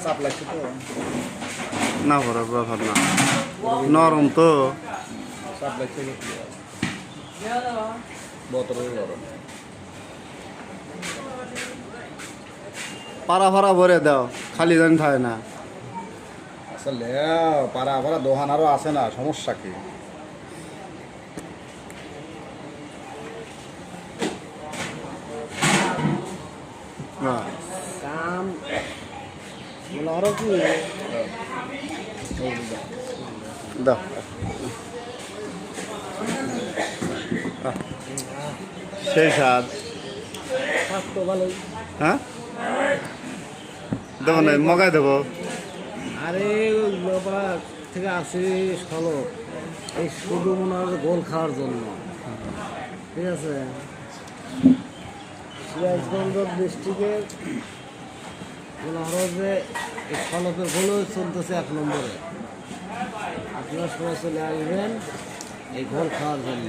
চাপ লাগছে তো না বড় ব্যাপার না, নরম তো। চাপ লাগছে বোতলের গরম পাড়া ফাড়া ভরে দাও, খালি জান থাকে না। আসলে পাড়া পাড়া দোকান আরও আছে না, সমস্যা কি? কাম আরো কি দাও সেই স্বাদ। স্বাস্থ্য ভালোই। হ্যাঁ দেবো না, মগাই দেবো। আরে ওগুলো থেকে আসি সলো, এই শুধু মনে হয় গোল খাওয়ার জন্য, ঠিক আছে। সিরাজগঞ্জ ডিস্ট্রিক্টের মনে হয় যে এই ফলকের গোল চলতেছে 1 নম্বরে। আপনারা সবাই চলে আসবেন এই গোল খাওয়ার জন্য।